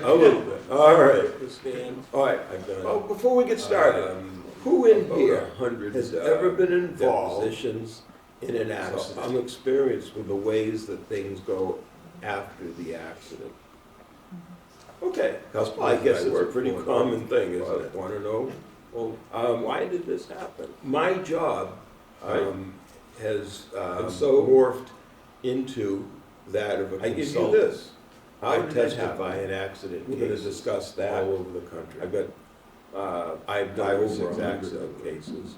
A little bit. All right. The stand. All right. I've done. Well, before we get started, who in here has ever been involved depositions in an So accident? I'm experienced with the ways that things go after the accident. Okay. Customers Well, I guess that it's a work pretty for common thing, isn't it? Want to know, well, why did this happen? My job Right. has And so- morphed into that of a I give you consultant. this. How I did that testify happen? in accident We're gonna cases discuss that. all over the country. I've got, I've done five or over six 100 accident cases.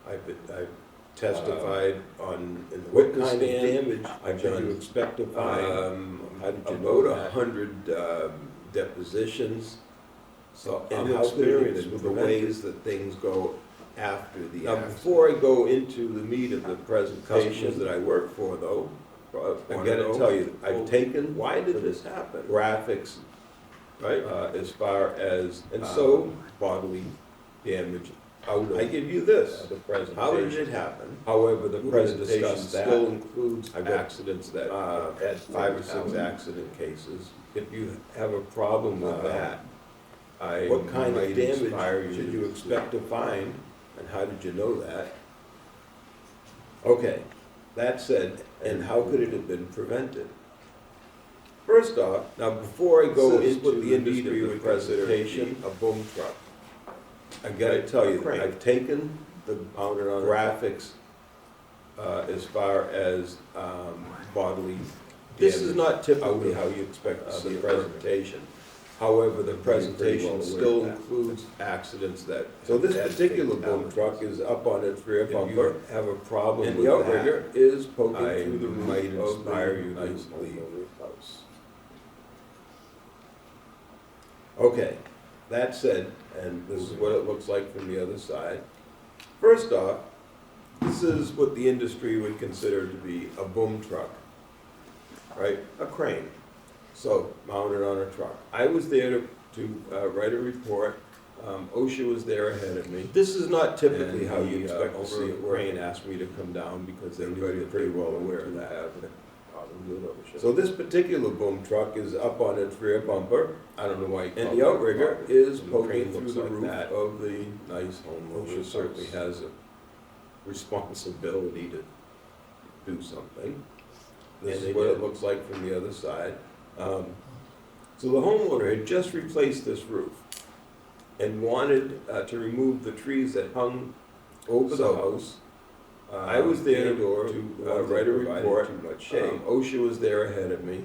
I've testified on, in the what witness kind of stand. damage I've did you done, expect to find? How did you know about that? 100 depositions. So And I'm how could it have experienced been with the prevented? ways that things go after the Now, accident. before I go into the meat of the Customers presentation, that I work for, though, I wanna gotta know, tell you, well, I've taken why did this happen? graphics, Right? as far as, And so, bodily damage out of I give you this. the presentation. How did it happen? However, the We're gonna presentation discuss that. still includes I've got, accidents that, had 5 or 6 accidents. accident cases. If you have a problem with that, I What kind of might damage inspire should you you expect to find, and how did you know that? Okay, that said, and how could it have been prevented? First off, now before I go This is into what the the industry industry with would consider presentation, a boom truck. I gotta tell you, Crane. I've taken the Mounted on a graphics as far as bodily. This is damage not typically out how of, you expect to see a the equipment. presentation. However, the You're pretty presentation well aware still of that. includes accidents that. So this that particular take boom out. truck is up on its rear If you bumper, have a problem and with the that. outrigger is poking I through the might roof of inspire the you to nice leave. house. Okay, that said, and this is what it looks like from the other side. First off, this is what the industry would consider to be a boom truck, right? A crane, so mounted on a truck. I was there to write a report. OSHA was there ahead of me. This is not typically And how you the, expect to owner see a of the crane crane ask me to come down because they knew Everybody that pretty they well were aware to of that. have So this particular boom truck is up on its rear bumper, I don't know why you call and it the a outrigger truck. is The poking crane through looks the like roof that. of the nice home. OSHA OSHA certainly house. has a responsibility to do something. This And is they what it did. looks like from the other side. So the homeowner had just replaced this roof and wanted to remove the trees that hung over the house. I was there and or to the ones that write a provided report. too much shade. OSHA was there ahead of me.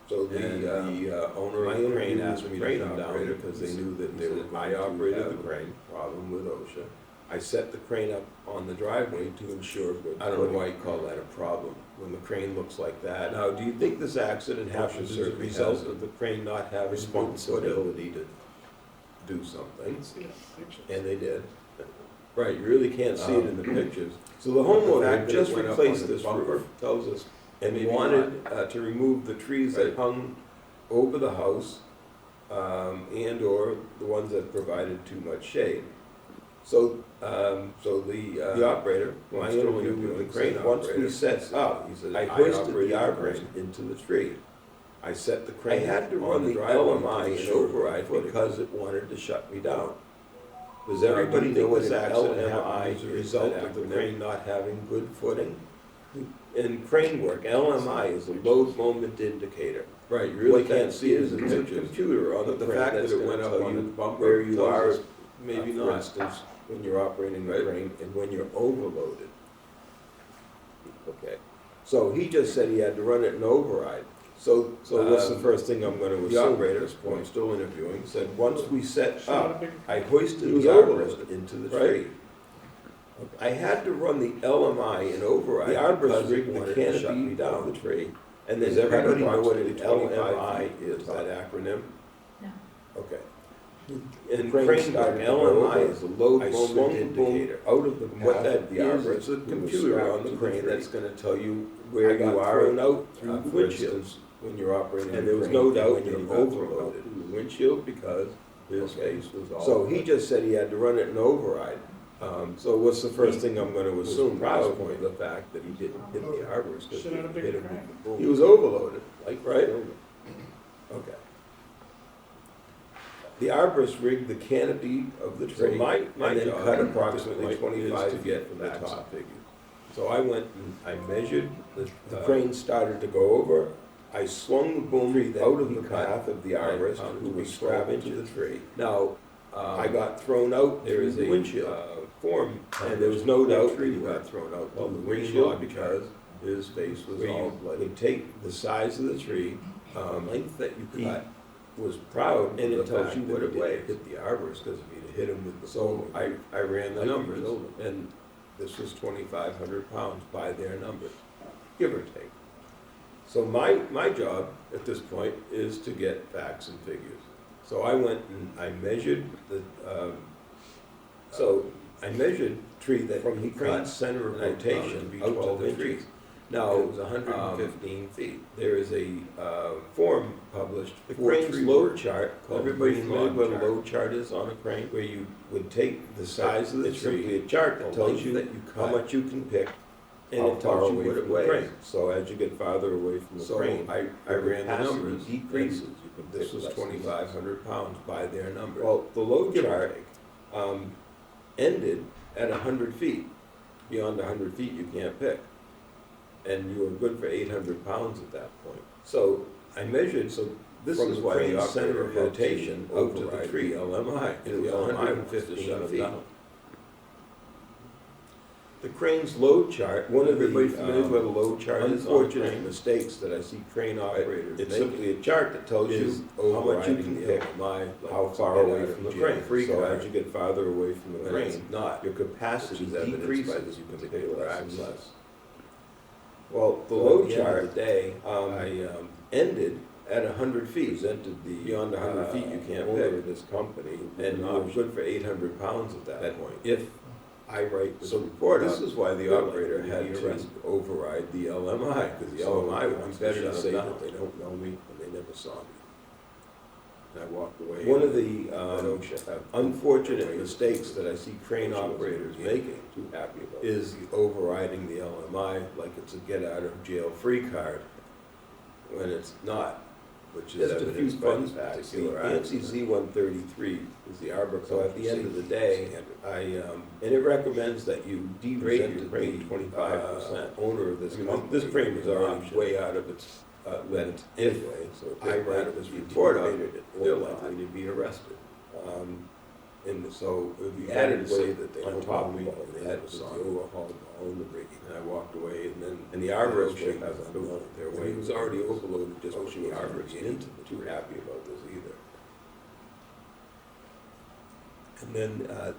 So And the owner my of the crane interview asked with me the to crane come down operator because they was- knew that he they were said, going "I to operated have the a crane." problem with OSHA. I set the crane up on the driveway to ensure good. I don't footing. know why you call that a problem when the crane looks like that. Now, do you think this accident happened as a certainly result has of the crane not having responsibility to do something? And they did. Right, you really can't see it in the pictures. So the homeowner had just went up replaced on the this bumper roof tells us and maybe wanted to remove the trees that Right. hung over the house and/or the ones that provided too much shade. So, the operator, Well, my I'm still interview with the interviewing crane, the once we operator. set up, He said, I "I hoisted operated the the arborist crane." into the tree. I set the I crane had to on run the the driveway LMI to in ensure override footing because it wanted to shut me down. Does Now, everybody do you know know what this an accident LMI happened as a is, result that of the acronym? crane not having good footing? In crane work, LMI is a load moment indicator. Right, you really What that can't see it is, in the it's a pictures. computer on But the the crane fact that's that it gonna went up tell on you its bumper where you tells are, us, maybe for not, instance, when you're operating the right? crane and when you're overloaded. Okay, so he just said he had to run it in override. So what's the first thing I'm gonna the assume operator, at this who I'm point? still interviewing, Said, once we set Shut up, up, big- I He hoisted was the overloaded, arborist into the right? tree. I had to run the LMI in override The arborist because it rigged the wanted to shut me canopy down. of the tree. And does It had everybody know what an approximately 25 LMI feet is, that acronym? No. Okay. In Crane crane started work, to go LMI over. is a load I moment swung the boom indicator. out of the What path that of the is, arborist, it's a who was computer strapped on the to crane tree. that's gonna tell you I where got you are thrown out through the for windshield instance, when you're operating and the there was crane no and doubt when that you're he got thrown out overloaded. through the windshield because his Okay. face was all. So he just said he had to run it in override. So what's the first thing I'm gonna was assume? proud Now? of the fact that he didn't hit the arborist because Should he have a big hit him crack. with the boom. He was overloaded, Like, right? over. Okay. the arborist rigged the canopy of the tree. So my and then job cut at approximately this point is 25 to feet get from the facts top. and figures. So I went and I measured, the crane started to go over, I swung the boom out of the path of the arborist, who was strapped to the tree. Now, I got thrown out, there is a windshield form, and there was no doubt that he got thrown out Well, from the the windshield windshield because his face was where all you bloody. Would take the size of the tree, the length that you he cut. was proud, and of it the tells fact you that what he it didn't weighs. hit the arborist, because if he'd hit him with the So boom, I ran the like numbers, you told him. and this was 2,500 pounds by their numbers, give or take. So my job at this point is to get facts and figures. So I went and I measured the, I measured tree that from the crane's center of and I found it rotation to be out to 12 the inches. tree. Now, It was 115 feet. there is a form published, the for crane's tree load work. chart, called Everybody green familiar log with chart. a Load chart is on a crane, where you would take the size of the tree. It's simply a chart that the tells length you that you how cut, much you can pick, and how it far tells you away what it from the weighs. crane. So as you get farther away from the So crane, I ran the capacity numbers, decreases. and You can this pick was less and less. 2,500 pounds by their number. Well, the load Give or chart take. Ended at 100 feet. Beyond 100 feet, you can't pick. And you were good for 800 pounds at that point. So I measured, so this From is the why the crane's center center of of rotation rotation out to the override tree, the LMI, and and the the LMI LMI was was to shut 15 them feet. down. The crane's load chart, one of Everybody the familiar with what a load chart is on a unfortunate crane? mistakes that I see crane operators It's making. simply a chart that tells is you how much you overriding can the pick, LMI, how like, far to get away out of from the jail crane. free So card. as you get farther away from the When crane, it's not, your capacity which is evidenced by decreases, this you can pick particular less and axis. less. Well, the So at load the end of chart the day, I ended at 100 feet. presented the Beyond 100 feet, you can't owner pick. of this company And you an were option good for 800 pounds at that that point. if I write this So report this up, is why the they're operator likely to had be to arrested. override the LMI, because the So LMI I'm wants to better to shut say them that down. they don't know me and they never saw me. And I walked away. One of the I don't have unfortunate mistakes that I see crane She wasn't operators really making too happy about is overriding the LMI like it's a get out of jail free card, when it's not, which is Just a few evidenced by fun this facts. particular ANSI Z133 is the arbor. So at the end of the Safety day, standard. and it recommends that you derate your Presented crane the, 25%. Owner of this I mean, company, this crane was an already option. way out of its limit If anyway, so if I I write write this this report report up, on it, they're likely to be arrested. And so it would be added say weight that they on don't top know of me, all of they that never was the saw me. overhaul ball and the rigging. And I walked away, and the arborist OSHA has has unknown. their And way. he was already overloaded just OSHA pushing the wasn't arborist really into the too tree. happy about this either. And then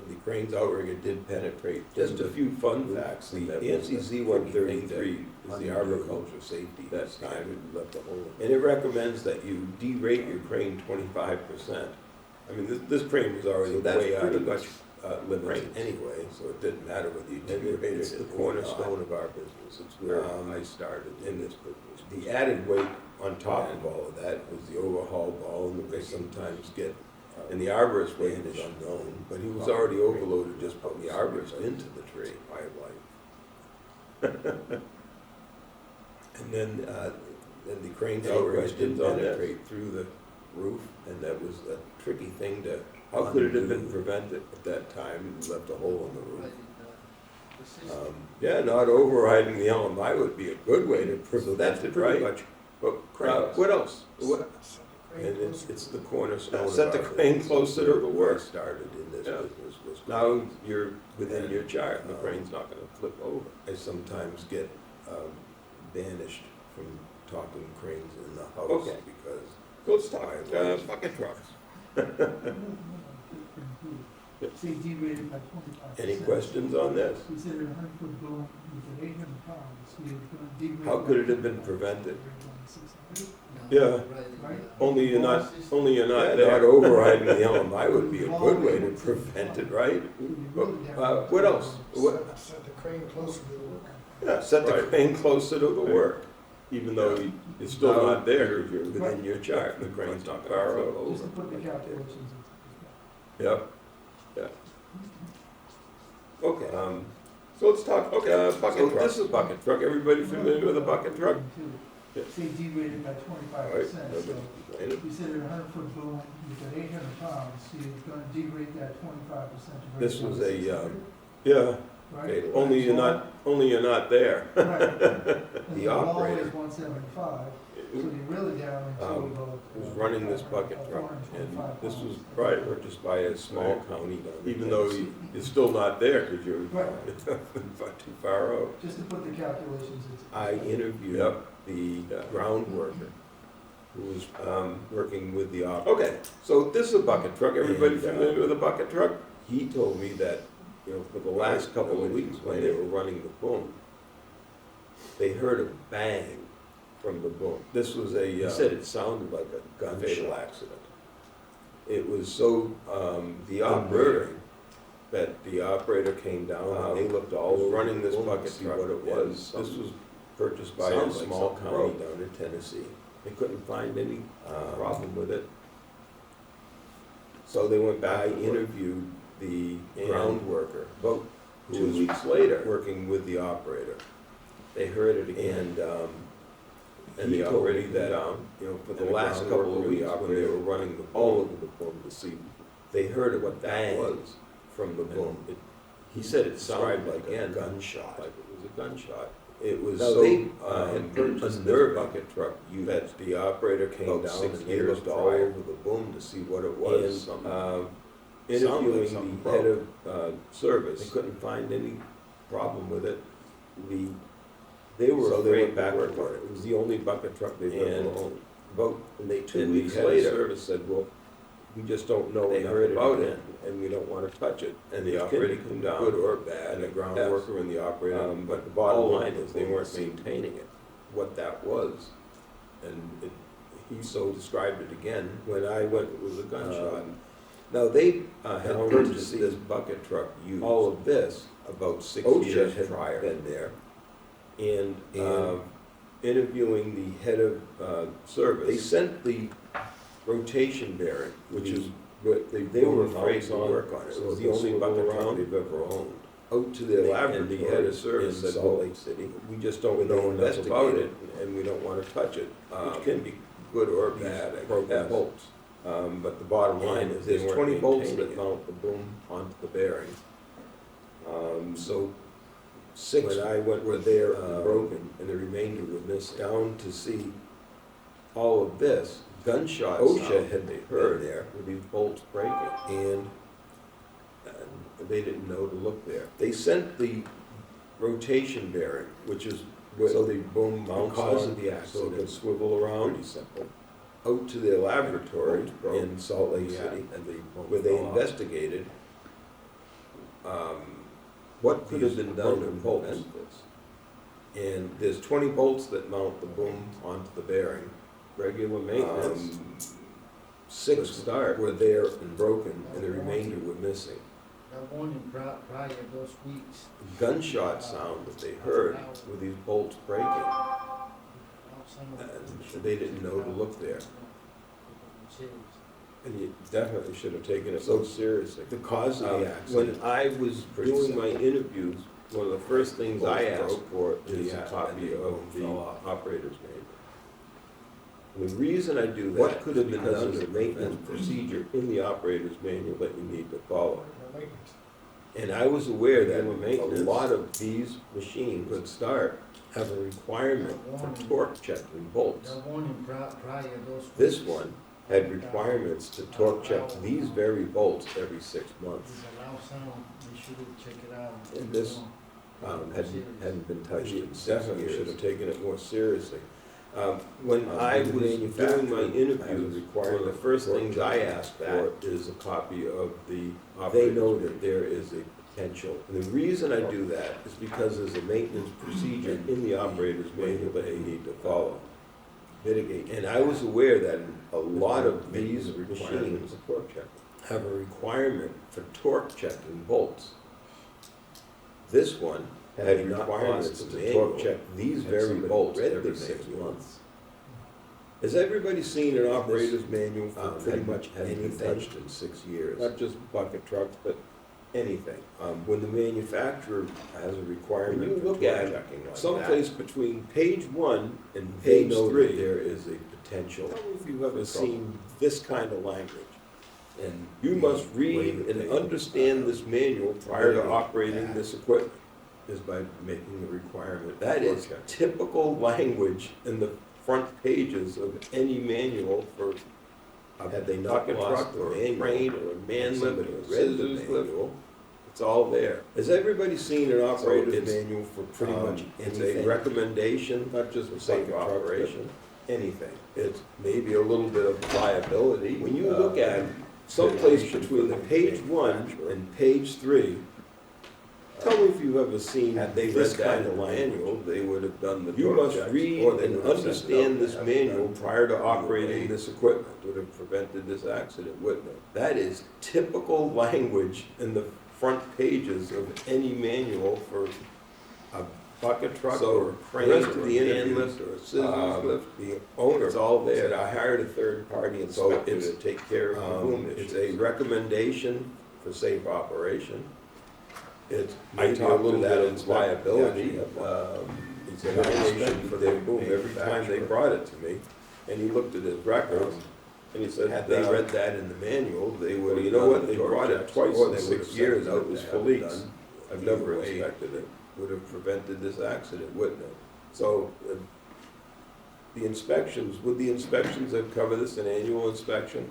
the crane's outrigger did penetrate. Just a few fun with facts. The that ANSI was a Z133 tricky thing is the to arboriculture safety that this time. time left a hole. And it recommends that you derate your crane 25%. I mean, this crane was already So that's way out pretty of much its limits anyway, so it didn't matter whether you derated It's it the or not. cornerstone of our business. It's where Um, I started in and this business. The added weight on top of all of that was the overhaul ball, and they sometimes get, and the arborist weight is unknown, but he was already overloaded just putting the arborist into the tree. Way of life. And then the crane's Any outrigger questions did on this? penetrate through the roof, and that was a tricky thing to, how could it have been prevented at that time? It left a hole in the roof. Yeah, not overriding the LMI would be a good way to prevent That's it, pretty right? much But cranes. what else? And it's the cornerstone of Set the our crane business. closer to the Where I work. started in this Yeah. business was, now you're within your chart, and the Um, crane's not gonna flip over. I sometimes get banished from talking cranes in the house Okay. because Let's talk bucket trucks. Say derated by 25%. Any questions on this? We said a 100-foot boom with an 800 pounds, so you're going to derate. How by could it have been 25%, prevented? you're going 600. Yeah. Right? Only you're not Not there. overriding the LMI would be a good way to prevent it, right? What else? What, Set the crane closer to the work. yeah, set the Right. crane closer to the work, even though it's still Now, not there, you're- you're within your chart, the crane's not Far gonna flip out. Just to over. put the calculations into Yep, yeah. Okay, so let's talk, bucket so truck. this is a bucket truck, everybody familiar with a bucket truck? perspective. say derated by 25%, Right, so nobody's complaining. you said at a 100-foot boom, you've got 800 pounds, so you're gonna derate that 25% to This bring it was down to a, 600, Yeah, right? only you're not there. Right. And The the wall operator is 175, so you're really down into about. was running this bucket truck, and this was probably purchased by a small county down in Even though Tennessee. It's still not there, because you're Right. not too far out. Just to put the calculations, it's. I interviewed Yep. the ground worker who was working with the Okay, so this is a bucket truck. Everybody And, familiar with a bucket truck? He told me that, for the last couple of weeks when they were running the boom, they heard a bang from the boom. This was a, he said it sounded like a gunshot accident. It was so, the operator, that the operator came down and they looked all over running this bucket truck. What it was, this was purchased by a small county down in Tennessee. They couldn't find any problem with it. So they went back, I interviewed the ground worker, about 2 weeks later, working with the operator. They heard it again, and the operator that, for the last couple of weeks, when they were running all over the boom to see, they heard what that was from the boom. He said it sounded like a gunshot. Like it was a gunshot. It was Now, so they, had purchased unnerving this bucket truck that the operator came about down 6 and they years looked all prior. over the boom to see what it was. And, Interviewing something the head of service, they couldn't find any problem with it. They were So they afraid went to back work to on work. it. It was the only bucket truck they've ever owned. About And they, 2 and weeks the head of later, service said, well, we just don't know They enough heard it about again. it, and we don't want to touch it. And the Which operator can be came good down, or bad, and the ground yes. worker and the operator, but the bottom line is they weren't maintaining it, what that was. And he so described it again, when I went, it was a gunshot. Now, they had purchased this bucket truck used. All of this about 6 OSHA years had prior. been there. And And- interviewing the head of service, they sent the rotation bearing, which is what they were afraid to work on it. It was the only bucket truck they've ever owned. Out to their laboratory, and the head of service said, Salt well, Lake City. we just don't know enough about it, and we don't want to touch it, which can be good or bad, I broken guess. bolts. But the bottom line is, there's 20 bolts that it. mount the boom onto the bearing. So 6 when I went were there broken, and the remainder were missing. Down to see all of this, gunshots OSHA had they heard there with these bolts breaking, and they didn't know to look there. They sent the rotation bearing, which is where So the boom mounts because on, of the so it accident, can swivel around. Pretty simple. Out to their laboratory Bolts broke. in Salt Lake Yeah, City, and they both where they fell off. investigated what could have been done to broken prevent this. And there's 20 bolts that mount the boom onto the bearing. Regular maintenance. 6 were there and broken, and the remainder were missing. That morning prior to those weeks, Gunshot sound that they heard with these bolts breaking, some and they didn't know to look there. And you definitely should have taken it so seriously. The cause of the accident. When I was doing my interviews, one of the first things I asked for is a copy of the operator's manual. And the reason I do that, what could have been done as a maintenance procedure in the operator's manual that you need to follow. And I was aware that a lot of these machines would start have a requirement for torque checking bolts. That morning prior to those weeks. This one had requirements to torque check these very bolts every 6 months. There's a loud sound, they should check it out. And this hadn't been touched in 6 years. Should have taken it more seriously. When I was doing my interviews, one of the first things I asked for is a copy of the operator's. They know that there is a potential. And the reason I do that is because there's a maintenance procedure in the operator's manual that you need to follow. Mitigate. And I was aware that a lot of these machines have a requirement for torque checking bolts. This one had requirements to torque check these very bolts every 6 months. Has everybody seen an operator's manual for pretty much anything touched in 6 years? Not just bucket trucks, but anything. When the manufacturer has a When requirement you for look torque at checking like that, someplace between page 1 and they page know 3, that there is a potential. tell me if you've ever for trouble. seen this kind of language. And You the must way read that and they, understand this manual prior to really operating act this equipment. is by making the requirement. That for is torque checking. typical language in the front pages of any manual for a Had they not bucket lost truck the or a manual, crane or a man and lift somebody or a read the scissors lift, manual, it's all there. Has everybody seen an operator's it's, manual for pretty much it's anything. a recommendation, not just for for safe bucket truck, but operation, anything. It's maybe a little bit of liability. When you look at someplace information between for the page 1 manufacturer. and page 3, tell me if you've ever seen Had they this read that kind in of the manual. manual, they would have done the You torque must checks, read or they and would have sent it out understand to this have it manual done. prior to Either operating way, this equipment. would have prevented this accident, wouldn't it? That is typical language in the front pages of any manual for a bucket truck So, or a the crane rest or of a the man interviews, lift or a scissors lift. The owner It's all said, there. I hired a third-party So inspector it's, to take care of the boom it's issues. a recommendation for safe operation. It's I maybe a talked to little that bit of inspector. liability. He actually had It's said, an "I obligation inspected for their their boom every time they manufacturer." brought it to me. And he looked at his records and he said, Had they uh, read that in the manual, they well, would you have know done what, the they torque brought it checks, twice or in they 6 would have sent years it and out it was to for have it leaks. done. I've Either never way, inspected it. Would have prevented this accident, wouldn't it? So the inspections, would the inspections that cover this an annual inspection?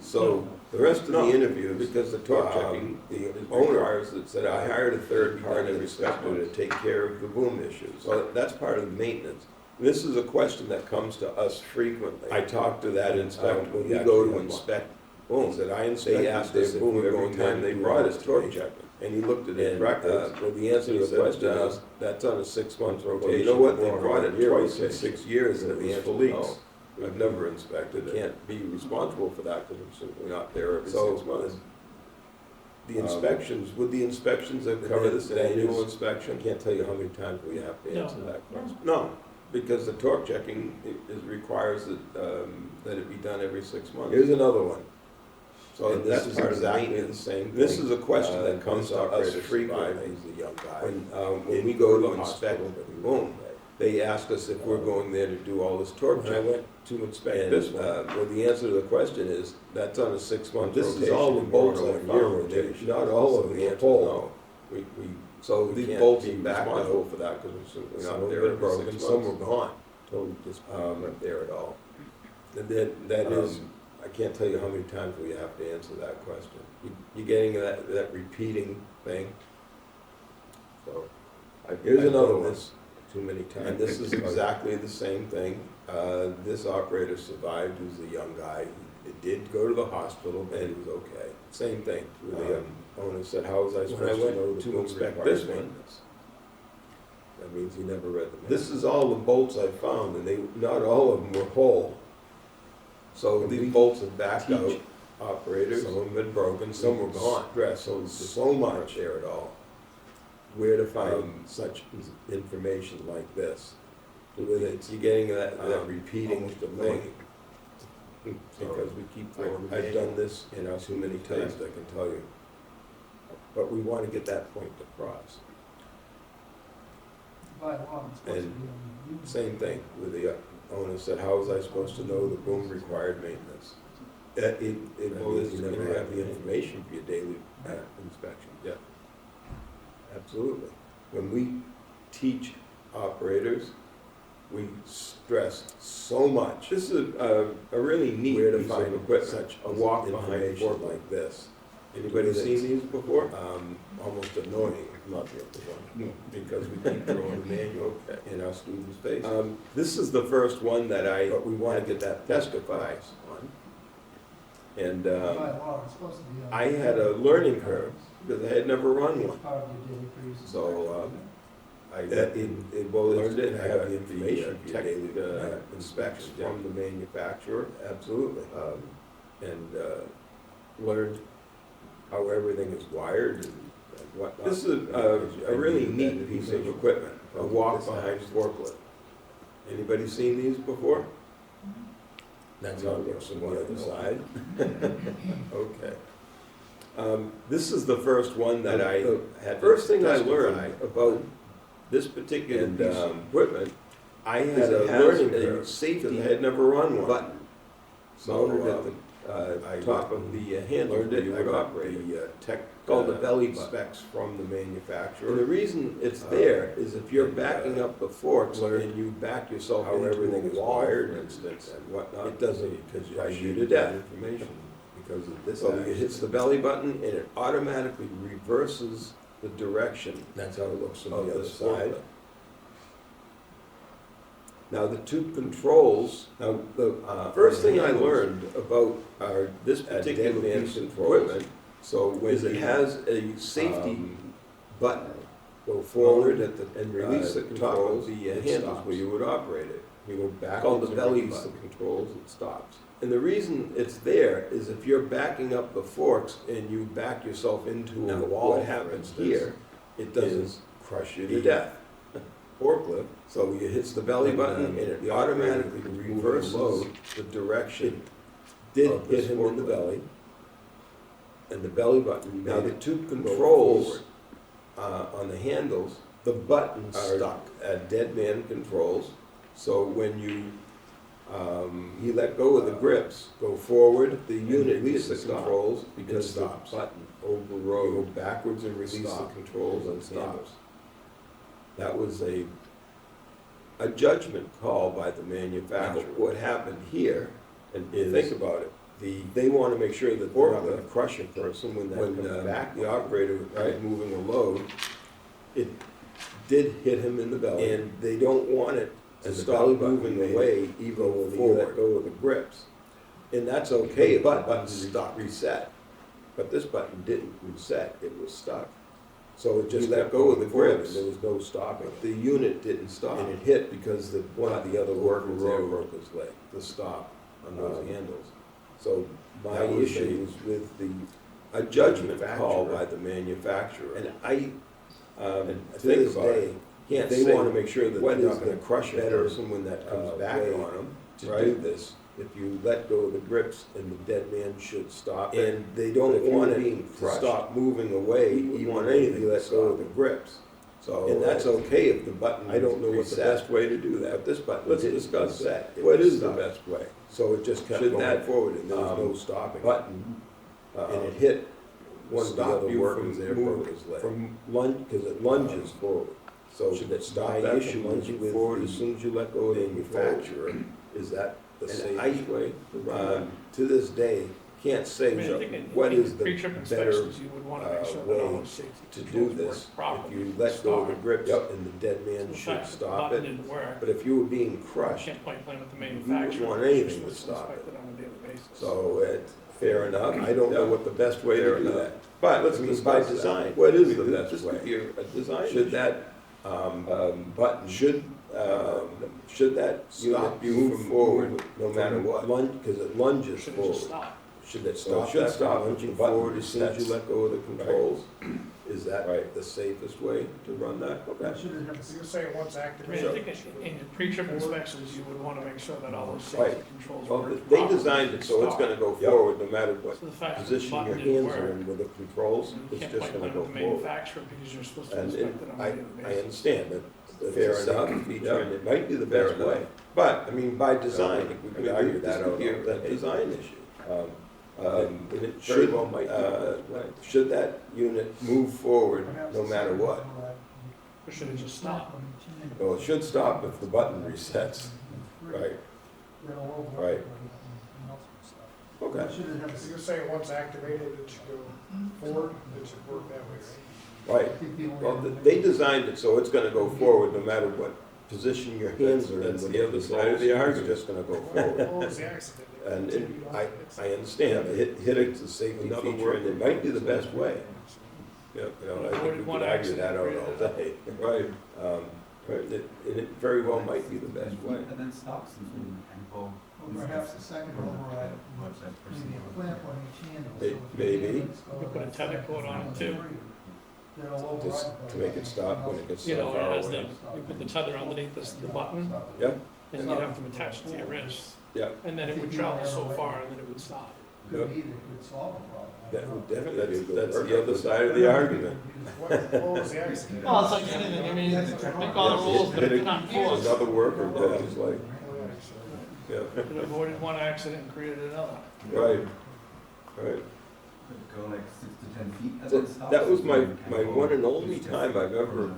So the rest of the No, interviews, because the torque checking, the owner requires that said, I hired a third-party every inspector to 6 take care of the boom issues. So that's part of the maintenance. This is a question that comes to us frequently. I talked to that inspector, when we go to inspect booms, that I inspected asked their us if boom we were every going there time to they do brought all it this to torque me. checking. And he looked at his And, records, well, the answer to he the said, question is, that's on a 6-month rotation. Well, You know what, they or a brought it 1-year twice in rotation. 6 years and it And the was answer for was leaks. no. I've never inspected it. Can't be responsible for that because I'm simply not there every 6 months. The inspections, would the inspections that and cover then this an that annual is- inspection? I can't tell you how many times we have to No. answer that question. No, because the torque checking requires that it be done every 6 months. Here's another one. So And this that's is part of the exactly maintenance. the same This thing. is a question that This comes to us operator survived. frequently. He's a young guy. When we go to inspect hospital, the boom, they ask us if we're going there to do all this torque When I checking. went To inspect and, this one, well, the answer to the question is, that's on a 6-month This rotation. is all the or bolts on a I 1-year found. rotation. Not all So of them the are answer is whole. no. So We these can't bolts be are back responsible out for that because we're simply Some not have there been every broken, 6 some were months. gone. Totally just not there at all. And that is, Um, I can't tell you how many times we have to answer that question. You getting that repeating thing? So, here's I've another done one. this too many times. And this is exactly the same thing. This operator survived, he was a young guy. He did go to the hospital, but he was okay. Same thing. The owner said, how was I When I supposed to know went the to boom inspect required this one, maintenance? that means he never read the manual. This is all the bolts I found, and not all of them were whole. So And these we bolts are backed out, teach operators, some of them had broken, some were gone. Stress, So so so much there at all. where to find such information like this. With it, you're getting that repeating almost thing. annoying. Because we keep throwing the I've manual. done this, too many times, I can tell you. But we want to get that point across. By law, it's supposed to And be on you. Same thing with the owner said, how was I supposed to know the boom required maintenance? It was, you never have the information for your daily inspection, yeah. Absolutely. When we teach operators, we stress so much. This is a really neat Where to piece find of equipment, such a walk behind information fork like this. Anybody that's, seen these before? Almost annoying, not the other one. Because we keep throwing the manual Okay. in our students' faces. This is the first one that I But we want had to to get that testify across. on. And By law, it's supposed to be on. I had a learning curve because I had never run It's one. part of your daily presentation. So, I learned it, I have the information information, for your daily inspection inspections from the manufacturer, absolutely. And learned how everything is wired and whatnot. This is a really neat piece of equipment, a walk behind forklift. Anybody seen these before? That's No, how it there's works some on on the the other other side. side. Okay. This is the first one that I The had. first thing I testify. learned about this particular And, piece of equipment I is had a it has learning a curve, safety because I had never run one. button So, mounted at I the top of the handle learned where it, you I would got operate. the tech. Called the belly button. Specs from the manufacturer. And the reason it's there is if you're backing up the forks and you back yourself how into everything a is wall, wired for and instance, and whatnot. it doesn't because crush you to death. information because of this. So it accident. hits the belly button and it automatically reverses the direction That's how it looks from of the the other side. forklift. Now, the two controls, Now, the first thing I handles learned about are this dead particular man piece of controls. equipment So when is it you, has a safety um, button go forward forward at the, and release the top of controls, the it handles stops. where you would operate it. You go back Called the and belly release the button. controls, it stops. And the reason it's there is if you're backing up the forks and you back yourself into Now, a wall, what what happens happens here, it doesn't is crush you the to death. Forklift, So it hits the belly And, button um, and it the automatically operator can move reverses the load. the direction. did of hit this him in the forklift. belly. And the belly button, now Made the it two go controls forward. on the handles, the buttons Are stuck. dead man controls. So when you let go of the grips, Go forward, the and unit release release the the controls controls because the stops. button You go overrode. backwards and release the Stop. controls and And stops. stops. That was a judgment call by the Now, manufacturer. what happened here, and Is- think about it, They want to make sure that they're not going to Forklift, crush a person when that when comes back. the operator was Right. moving a load, It did hit him in the belly. and they don't want it to And the stop belly button moving made it away go even when you forward. let go of the grips. And that's okay if the But button stuck. reset. But this button didn't reset, it was stuck. So it just You let let go go of of the the grips, grips. there was no stopping But the unit didn't stop. And it hit because one of the other workers there Overrode broke his leg, the stop on those Um, handles. so my That was issue was with the A judgment manufacturer. call by the manufacturer. And I, And to think this about it. day, can't They say want to make sure that what they're is not going the to crush a better, person when that comes back way on them to right? do this. If you let go of the grips and the dead man should stop it. And they But don't if you want were it being to crushed, stop moving away, you even want when anything you to let go of the stop. grips. So. And that's okay if the button I don't know what the reset. best way to do that. But this button Let's didn't discuss reset. that. It What was is the stuck. best way? So it just kept Should going that, forward and there was no um, stopping. Button, And it hit one of the stop other you workers from there, broke moving, his leg. from Lunge, because it lunges forward. So Should it stop my that issue from is lunging with forward the as soon as you let go of the manufacturer, controls? is that the And safest way to run um, that? To this day, can't I say mean, I think in what is the pre-trip better inspections, you would want to make sure that all way those safety to do controls this. work properly. If you let go of the Stop. grips Yep. and the dead So man the should fact that the stop button it. didn't work, But if you were being you crushed, can't point blame at the wouldn't manufacturer. want You're anything to supposed stop inspect it on a daily basis. so it's fair enough. I don't know Yeah. what the best way Fair to do enough. that. But Let's I mean, discuss by that. design, What is I the mean, best this way? could be a design Should issue. that button Should that stop unit you move from forward moving no matter what? Because it lunges Should it forward. just stop? Should it So stop it should that stop from if the lunging button forward as soon as you resets. let go of the controls? Is that Right. the safest way to run that? Okay. Should have done So you're saying once I mean, activated. I think in your pre-trip inspections, you would want to make sure that all those Right. safety controls Well, work they properly. designed it so it's Stop. gonna go Yep. forward no matter what So the fact that the position your button didn't hands are work, in with the controls, you it's can't just point gonna blame go at the forward. manufacturer because you're supposed to And inspect it on a I daily basis. understand that that's Fair a safety enough. feature Yeah. and it might be the Fair best enough. way. But, I mean, by design, I think we I could mean, argue this that could out be all a day. design issue. Um, And it very should, well might be the best way. should that unit move forward Perhaps no the matter second what? override, Or should it just stop? Well, it should stop if the button resets. Right, Then all over Right. and all sorts of stuff. okay. Should have done So you're saying once activated, it should go forward, it should work that way, Right. I think the only Well, other they way- designed it so it's gonna go forward no matter what position your hands are in. That's with the other side of the controls. argument. It's just gonna go right? forward. What was the accident? And I understand, hit it's a safety Another feature word and it might be the best way. Yeah, You know, I Avoid think we one could argue that out accident. all day. right. Right, and it very well might be the best way. And then stops and go. Or perhaps the second override, maybe a clamp on each handle. so if your Maybe. hands go You could put a like tether that, cord on it, it's too. free. Then it'll override Just the to make it button. stop when it gets You so know, far it has the, away. you put the tether underneath the button, Yeah, and you'd have them attached to your wrist. yeah. And then it would travel so far, and then it would stop. could be that could solve the problem. I That don't would know. definitely be a good That's workout. the other side of the argument. What was the accident? Well, it's like anything, I mean, make all the rules, but if they're not enforced. Another worker that is like, yeah, It avoided one accident and created another. right, right. Could go like 6 to 10 feet at So the stops. that was my and go one and only time I've ever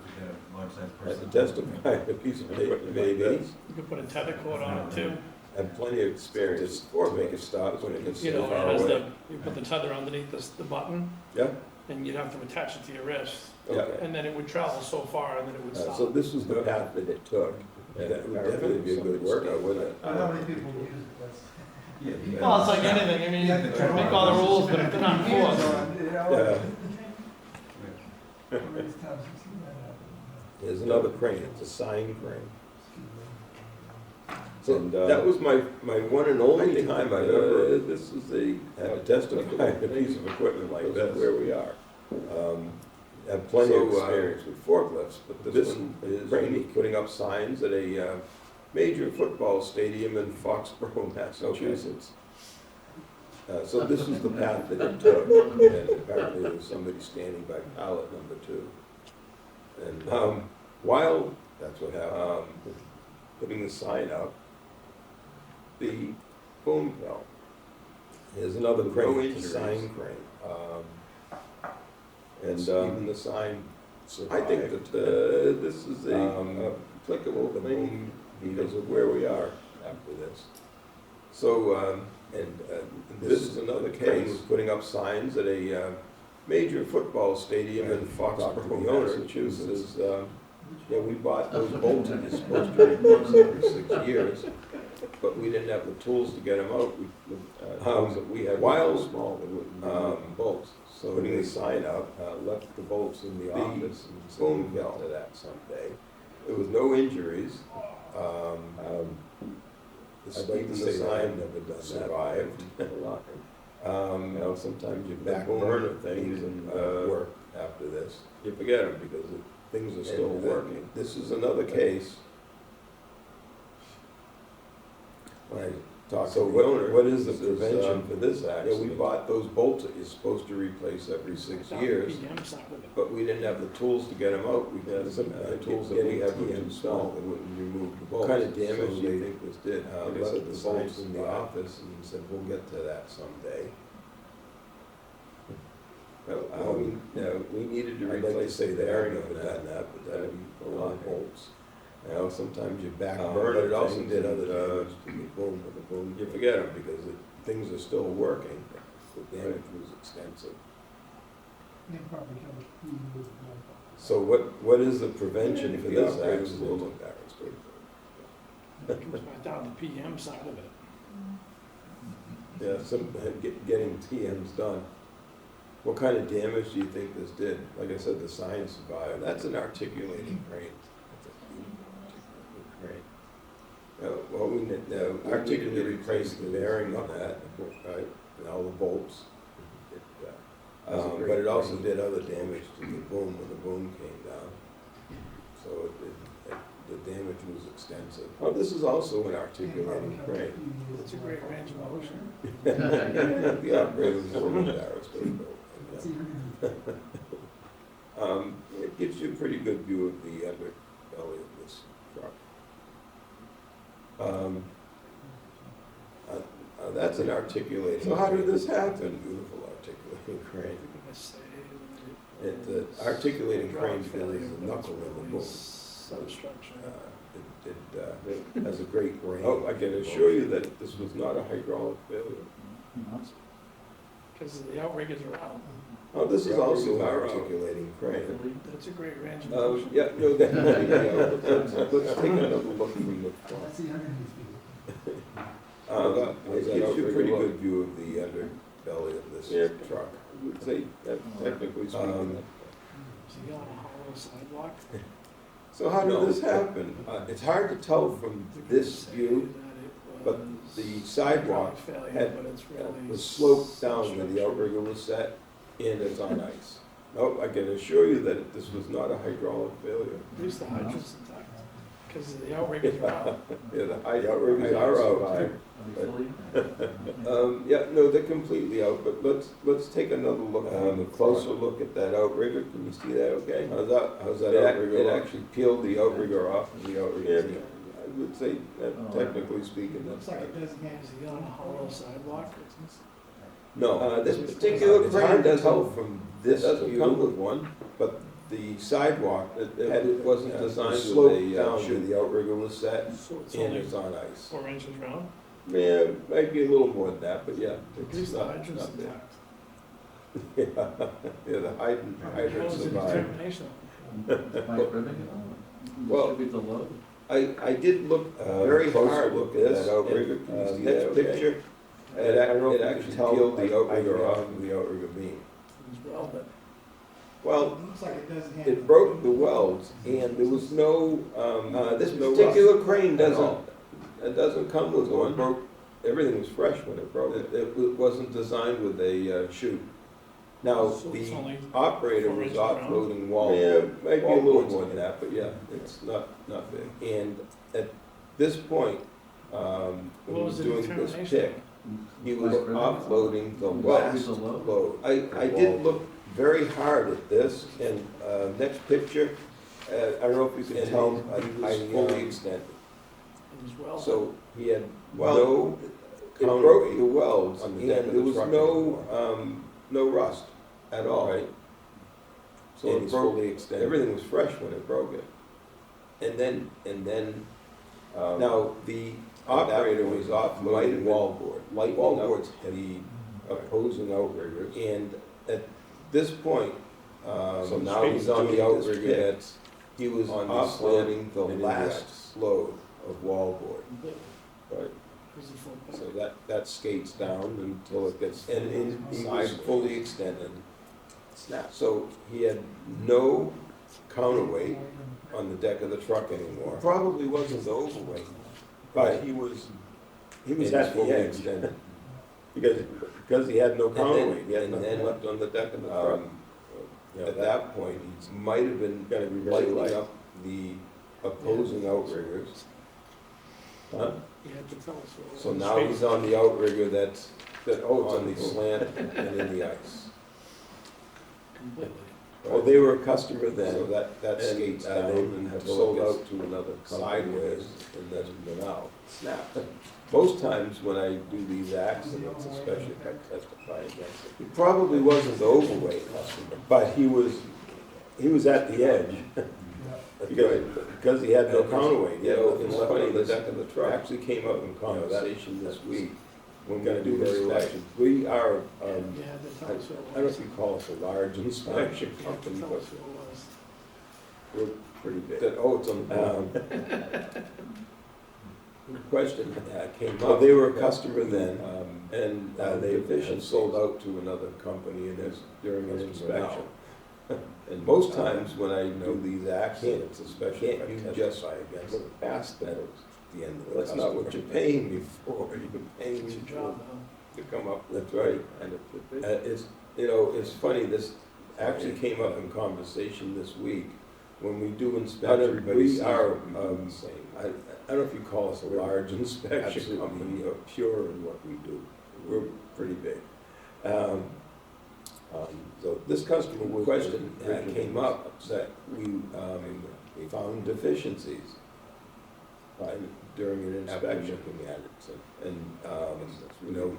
large size had to person. testify in a piece of equipment like this. You could put a tether cord on it too. Had plenty of experience to make it stop when it gets You so know, it far has away. you put the tether underneath the button, Yeah, and you'd have to attach it to your wrist, okay. and then it would travel so far, and then it would So stop. this was the path that it took. And it would definitely be a good workout, wouldn't it? I don't know how many people use it, that's. Yeah. Well, it's like anything, I mean, make all the rules, but if they're not enforced. You know, Yeah. how many times have you seen that happen? There's another crane, it's a sign crane. So And, that was my one and only time I've ever, this is had to testify in a piece of equipment like this. Where we are. Have plenty of experience with forklifts, but this one is crane putting up signs at a major football stadium in Foxborough, Massachusetts. So this was the path that it took, and apparently there was somebody standing by pallet number 2. And while that's what happened, putting the sign up, the boom fell. Here's another crane, it's a sign crane. And even the sign survived. I think that this is a applicable thing because of where we are after this. So, this is another case, putting up signs at a major football stadium in Foxborough, Massachusetts. Yeah, we bought those bolts that you're supposed to replace every 6 years, but we didn't have the tools to get them out. Those that we had were so small, they wouldn't be bolts. So putting the sign up, left the bolts in the office and said, we'll get to that someday. There was no injuries. Even the sign never done survived. You know, sometimes you back burner things and work after this. You forget them because things are still working. This is another case. Right. So what is the prevention for this accident? Yeah, we bought those bolts that you're supposed to replace every 6 years, PM side of it. but we didn't have the tools to get them out. We had some tools that we had were too small, they wouldn't remove the bolts. What kind of damage do you think this did? Left the bolts in the office and said, we'll get to that someday. We needed to replace the bearing of that, but that'd be a lot of bolts. You know, sometimes you back burn, but it also did other damage to the boom with the boom. You forget them because things are still working. The damage was extensive. You probably have a few years ago. So what is the prevention for this accident? It comes back down to the PM side of it. Yeah, getting TMs done. What kind of damage do you think this did? Like I said, the sign survived. That's an articulating crane. Well, we articulately replaced the bearing on that, right, and all the bolts. But it also did other damage to the boom when the boom came down. So the damage was extensive. Oh, this is also an articulating crane. It's a great range of motion. The operator was a little embarrassed, but it gives you a pretty good view of the underbelly of this truck. That's an articulating. So how did this happen? Beautiful articulating crane. The articulating crane fills the knuckle in the boom. Substructure. It has a great range. Oh, I can assure you that this was not a hydraulic failure. Because the outriggers are out. Oh, this is also an articulating crane. That's a great range of motion. Yeah, no, let's take another look from the front. Let's see underneath you. It gives you a pretty good view of the underbelly of this truck. I would say that technically speaking. So you got a hollow sidewalk. So how did this happen? It's hard to tell from this view, but the sidewalk was sloped down where the outrigger was set, and it's on ice. No, I can assure you that this was not a hydraulic failure. At least the hydrant's intact. because the outriggers are out. Yeah, the outriggers are out. Are they fully? Yeah, no, they're completely out, but let's take another look, a closer look at that outrigger. Can you see that okay? How's that outrigger? It actually peeled the outrigger off of the outrigger. Yeah, I would say, technically speaking, Looks that's. like it doesn't have. Is he on a hollow sidewalk? No, this particular crane doesn't from this doesn't come with one, but the sidewalk, it wasn't designed with a, should the outrigger was set, So it's and only it's on ice. 4 inches round? Yeah, might be a little more than that, but yeah, At it's least the not, hydrant's not big. intact. Yeah, the hydrant How hydrant was the survived. determination? Might ribbing it all? Well- Distribute the load? I did look very hard look at this, outrigger, can you see that picture? It actually peeled the outrigger off of the outrigger beam. As well, but It Well, looks like it doesn't have. it broke the welds, and there was no, this particular crane doesn't come with one. Broke, everything was fresh when it broke. It wasn't designed with a chute. Now, So it's the only operator 4 was inches round? offloading wall. Yeah, maybe a little more than that, but yeah, it's not big. And at this point, when he What was was the doing this determination? pick, he was Might ribbing it all? offloading the Distribute last the load? load. I did look very hard at this, and, next picture, I don't know if you can tell, he was fully extended. as well. So he had no, it broke the welds, and there was no rust at all. Right. So it broke, fully extended. Everything was fresh when it broke it. And then, now, the operator was offloading wallboard. Wallboard's heavy opposing outriggers. And at this point, so now he's on the outrigger that's, he was offloading the last load of wallboard. Right. Was the full So that skates down until it gets, and he was fully extended. Snap. So he had no counterweight on the deck of the truck anymore. Probably wasn't the overweight, but he was at the edge. Because he had no counterweight, he had nothing left on the deck of the truck. At that point, he might have been lightening up the opposing outriggers. Huh? You had to tell us what it was. So now he's on the outrigger that's on the slant and in the ice. Completely. Well, they were a customer then, so that skates down and have sold out to another sideways, and then out. Snap. Most times when I do these accidents, especially if I testify against it, he probably wasn't the overweight customer, but he was at the edge. Because he had no counterweight, you know, it's funny, the deck of the truck actually came up in conversation this week. When we do this inspection, we are, You had to tell us what I don't it know was. if you call us a large inspection You had to company, tell but us what it was. we're pretty big. It's on the question came up. Well, they were a customer then, and they had sold out to another company, and it's during an inspection. And most times when I do these accidents, especially if I testify against, look past that, the end of the That's not what you're paying me for, you're paying It's me your job to now. come up. That's right. And it's, you know, it's funny, this actually came up in conversation this week. When we do inspection, we are, I don't know if you call us a large inspection company or pure in what we do. We're pretty big. So this customer was question came up that we found deficiencies during an inspection. Looking at it, and you know,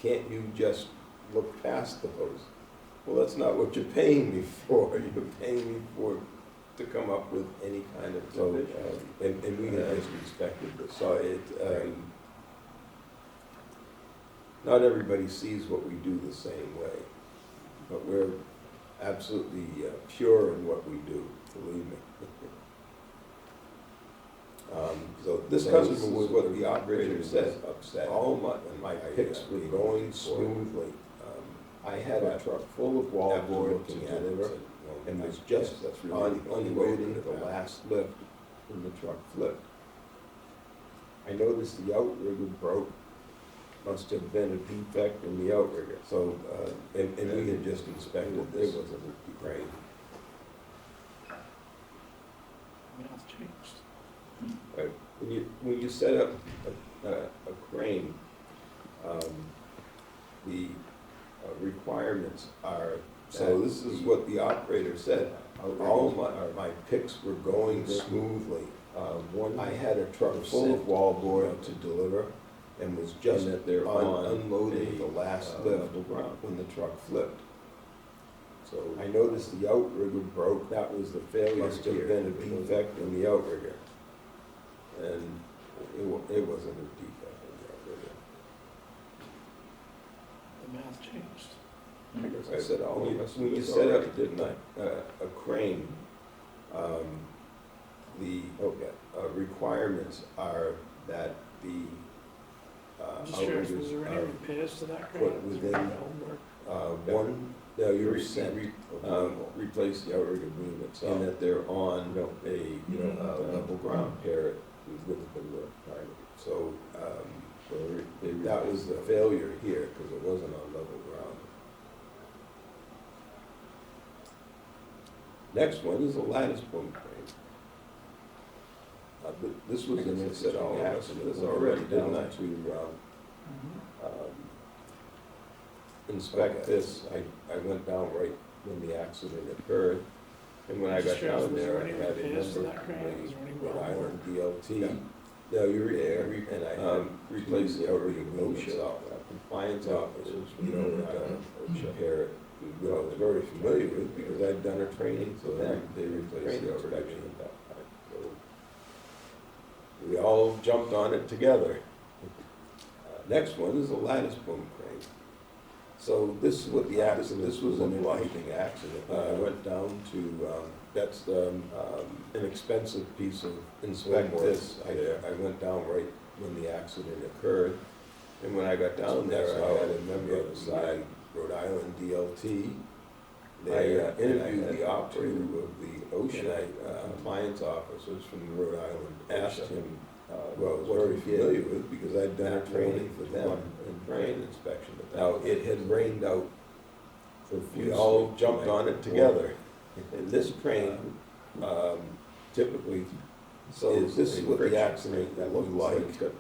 can't you just look past those? Well, that's not what you're paying me for. You're paying me to come up with any kind of deficiency, and we had just inspected this. So not everybody sees what we do the same way, but we're absolutely pure in what we do, believe me. So this customer was what the operator said, upset. All my picks were going smoothly. I had a truck full of wallboard looking at it, and was just unloading the last lift when the truck flipped. I noticed the outrigger broke. Must have been a defect in the outrigger. So, and we had just inspected this. It was a crane. Math changed. when you set up a crane, the requirements are. So this is what the operator said. All my picks were going smoothly. I had a truck full of wallboard to deliver and was just unloading the last lift when the truck flipped. So I noticed the outrigger broke. That was the failure. Must have been a defect in the outrigger. And it wasn't a defect in the outrigger. The math changed. I said, when you set up a crane, the requirements are that the I'm just curious, was there any outriggers repairs to that are crane? put Was there any within homework? you replace the outrigger beam itself, and that they're on level ground. Pair it with the So that was the failure here because it wasn't on level ground. Next one is a lattice boom crane. This was an interesting accident. This already didn't I? Inspect this. I went down right when the accident occurred. And when I got down there, I had a member of the Rhode Island DLT. No, you're there, and I replaced the outrigger boom itself. Compliance officers, repair it. I was very familiar with because I'd done a training for them. They replaced the outrigger at that time. So we all jumped on it together. Next one is a lattice boom crane. So this is what the accident, this was an interesting accident. I went down to, that's an expensive piece of inspect this. I went down right when the accident occurred. And when I got down there, I had a member of the Rhode Island DLT. They interviewed the operator of the OSHA compliance officers from Rhode Island, asked him what was very familiar with because I'd done a training for them in crane inspection. Now, it had rained out. We all jumped on it together. And this crane typically, so this is what the accident looked like. It's got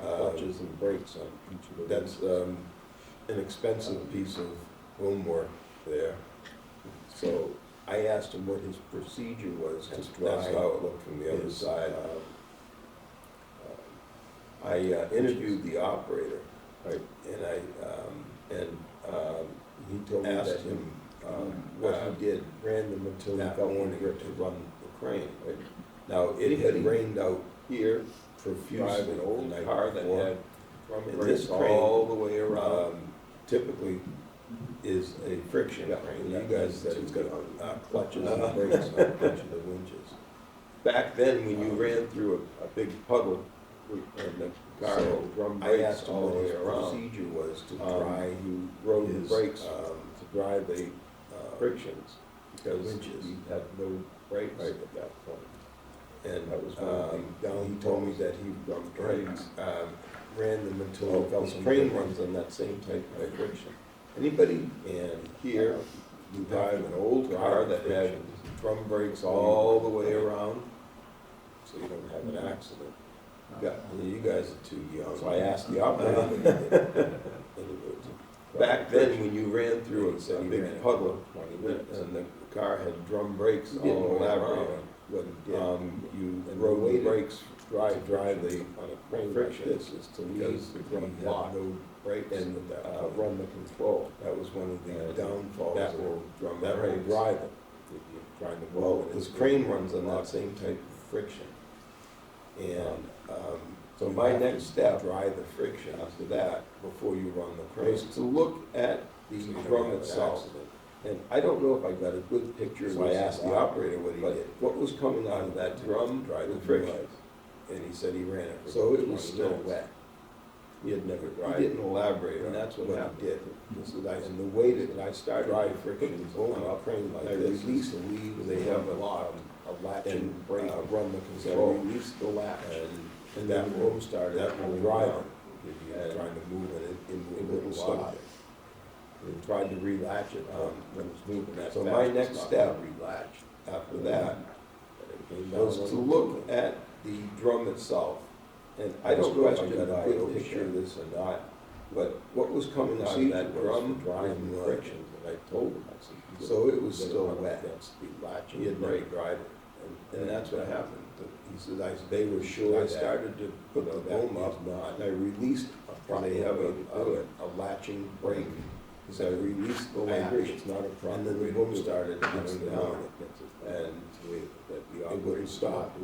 clutches and brakes on each of them. That's an expensive piece of boom work there. So I asked him what his procedure was to try. That's how it looked from the other side. I interviewed the operator, right, and he told me that what he did, ran them until he got one here to run the crane. Right? Now, it had rained out here profusely, an old car that had this crane all the way around. Typically is a friction crane. You guys said it's got clutches and brakes on a bunch of the winches. Back then, when you ran through a big puddle, and the car drum brakes, I asked him what his procedure was to try. You rode the brakes to drive the frictions because he had no brakes at that point. And that was he told me that he ran them until he felt crane runs on that same type of friction. Anybody and here you drive an old car that had drum brakes all the way around, so you don't have an accident. You guys are too young. So I asked the operator. Back then, when you ran through a big puddle, and the car had drum brakes all around, you rode the brakes drive the friction is to leave the drum block, no brakes, and run the control. That was one of the downfalls of drum brakes. That will drive it. Trying to blow it. This crane runs on that same type of friction. And so my next step, dry the friction after that before you run the crane, is to look at the drum itself. And I don't know if I got a good picture, so I asked the operator what he did. What was coming out of that drum, dry the friction. And he said he ran it. So it was still wet. He had never dried. He didn't elaborate, and that's what he did. And the way that I started dry friction on a crane like this, release the lead, they have a latch and brake, run the control, release the latch, and that room started. That will drive it. Trying to move it, it wouldn't stop. They tried to relatch it when it was moving that fast. So my next step after that was to look at the drum itself And I don't know if I got a good picture of this or not, but what was coming out of that drum drying the frictions, and I told him, I said, so it was still wet. He had never dried it, and that's what happened. He said, they were sure. I started to put the boom up, and I released, they have a latching brake. So I released the latch, it's not a problem, and then the boom started coming down, and it wouldn't stop.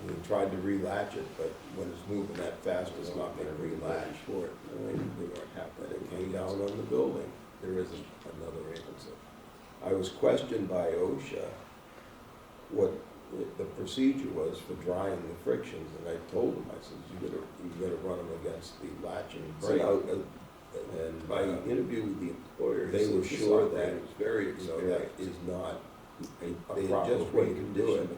We tried to relatch it, but when it's moving that fast, it's not gonna relatch for it. They weren't happy. It came down on the building. There isn't another answer. I was questioned by OSHA what the procedure was for drying the frictions, and I told them, I said, you gotta run them against the latching brake. And my interview with the employer, they were sure that it was very experienced. That is not they had just way to do it.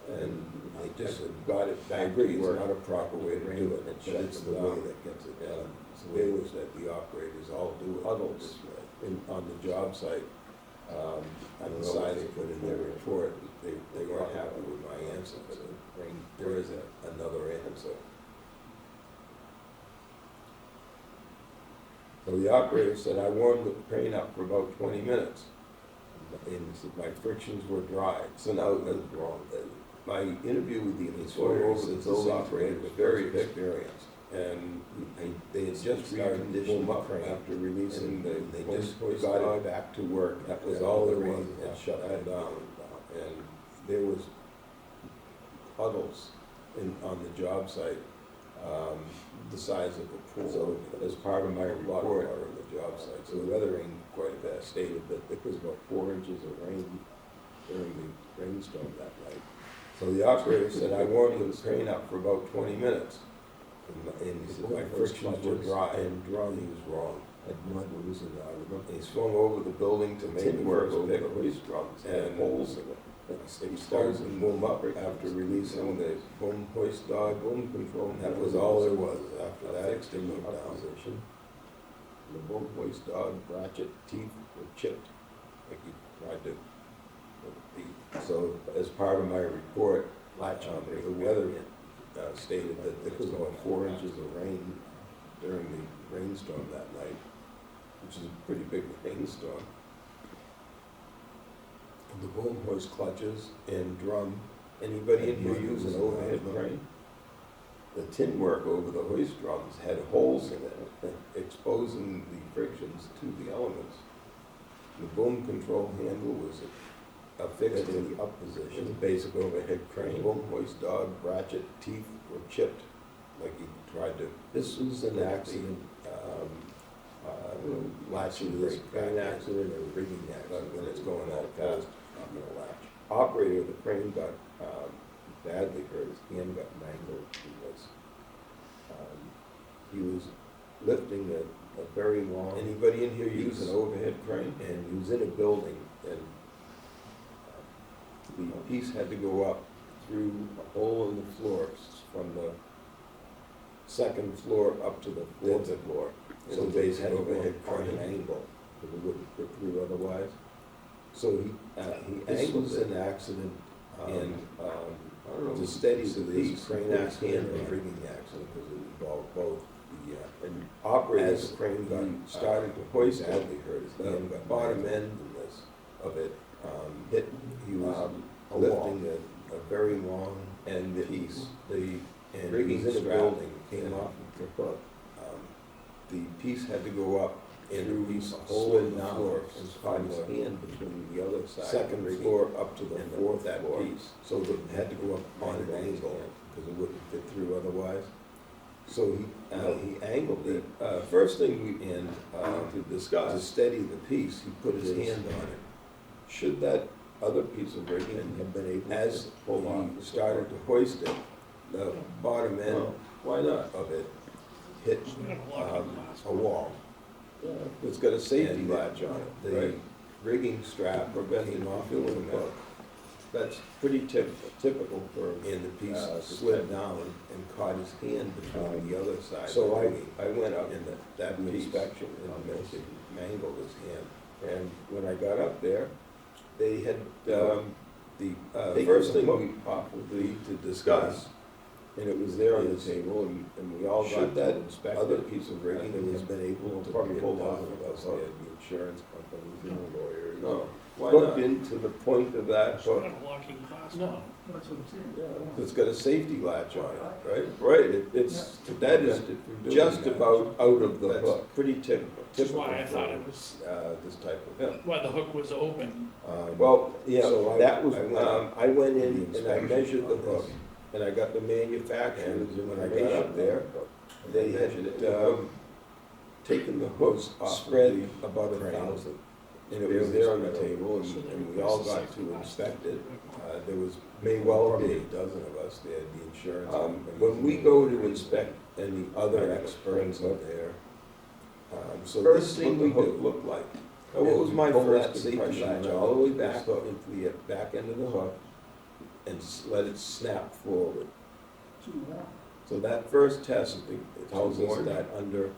And they just got it. I agree, it's not a proper way to do it, but it's the way that gets it done. So the way was that the operators all do it this way. On the job site, on the side they put in their report, they weren't happy with my answer, but there is another answer. So the operator said, I warmed the crane up for about 20 minutes. And he said, my frictions were dry. So now it was wrong. My interview with the employer said this operator was very experienced. And they had just started to boom up after releasing they just got it back to work. That was all there was. It shut it down. And there was puddles on the job site. The size of a pool. So as part of my report on the job site, so the weathering quite a bit stated that it was about 4 inches of rain during the rainstorm that night. So the operator said, I warmed the crane up for about 20 minutes. And he said, my frictions were dry. And dry, he was wrong. He swung over the building to make the first pick of his drums and holes in it. He started to boom up after releasing the boom hoist dog, boom control. That was all there was. After that, it moved down. The boom hoist dog ratchet teeth were chipped, like he tried to. So, as part of my report, the weather stated that there was about 4 inches of rain during the rainstorm that night, which is a pretty big rainstorm. The boom hoist clutches and drum. Anybody in here use an overhead crane? The tin work over the hoist drums had holes in it, exposing the frictions to the elements. The boom control handle was affixed in the up position, the basic overhead crane. Boom hoist dog ratchet teeth were chipped, like he tried to. This was an accident. Latching this crane accident or rigging accident when it's going that fast. Not gonna latch. Operator of the crane got badly hurt. His hand got mangled. He was lifting a very long. Anybody in here use an overhead crane? And he was in a building, and the piece had to go up through a hole in the floor from the second floor up to the fourth floor. So they had to overhead crane an angle because it wouldn't fit through otherwise. So he angles an accident and to steady the piece, crane accident and rigging accident because it involved both. And as the crane got started to hoist, badly hurt his hand, got bottom end of it hit. He was lifting a very long end piece. The rigging in the building came off the hook. The piece had to go up and he slid down and caught his hand between the other side, second floor up to the fourth floor. So it had to go up on an angle because it wouldn't fit through otherwise. So he angled it. First thing we to discuss to steady the piece, he put his hand on it. Should that other piece of rigging have been able as he started to hoist it, the bottom end of it hit a wall. It's got a safety latch on it. The rigging strap preventing off the hook. That's pretty typical for, and the piece slid down and caught his hand between the other side. So I went up in that inspection and it mangled his hand. And when I got up there, they had the first thing we probably to discuss and it was there on the table, and we all got Should to that inspect other it. piece of rigging and has been able to probably be pulled pulled off off of of us, us, the insurance companies and the lawyers. No, why Hooked not? into the point of that It's hook. not a locking class. No. That's what I'm saying. Yeah. It's got a safety latch on it, right? Right, it's, that is Prevented from doing just that. about out of the That's hook. pretty typical. Which is why I thought it was, This type of. Yeah. why the hook was open. Well, yeah, So that was, I went in in and and I I measured measured the the hook, hook, and I got the manufacturer's and when I got information up there, they had, measured it, taken the hooks off spread the about crane, 1,000. and it was there on the Spread table, So they and we all replaced the got safety to glass. inspect it. There was, May may well well be be. a dozen of us there, the insurance companies. When we go to inspect any Other other experts experts are up there. So First this thing thing we we do. do, look like. Now, what was my Pull first that safety impression latch when I all the way looked at back this into the back end of the hook and let it snap forward. Too warm. So that first test it tells us that under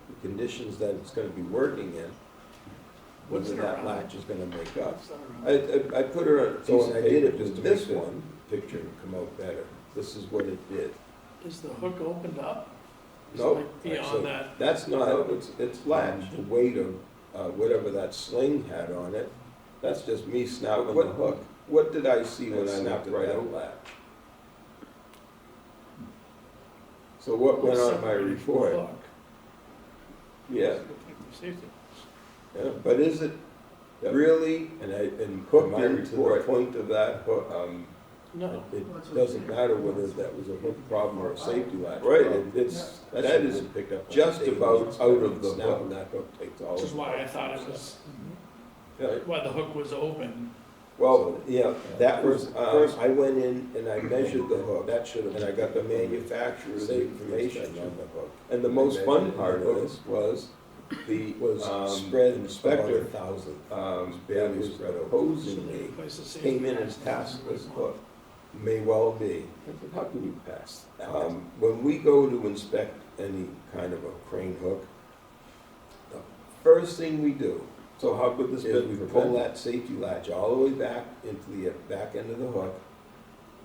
the conditions that it's gonna be working in, What's whether it that around? latch is gonna make up. It's not around. I put her on a So piece when of I did paper it just with to this make it. one, picture would come out better. This is what it did. Is the hook opened up? Is it No, like so beyond that? That's not, it's latched. The weight of whatever that sling had on it, that's just me snapping the hook. What did I see when And I snapped looked it at right that out. latch? So what went on my Separated from the report? hook. Yeah, It's a safety glass. yeah, but is it really And hooked my into the report, point of that hook? No. it doesn't matter whether that was a hook problem or a safety latch. Right, problem. it's, That that should is, have been picked up on just the daily about inspection. out of the Snapping hook. that hook takes all. Which is of why I that thought it process. was, yeah. why the hook was open. Well, yeah, that was, First, I went in and I measured the hook, that should have, and I got the manufacturer's information on the hook. and the most fun part of this was the, Was spread about inspector, 1,000. that barely was spread over. So opposing they me, replaced the safety came in glass. and passed this hook. May well be. I said, how can you pass that? When we go to inspect any kind of a crane hook, the first thing we do So how could this is be we pull prevented? that safety latch all the way back into the back end of the hook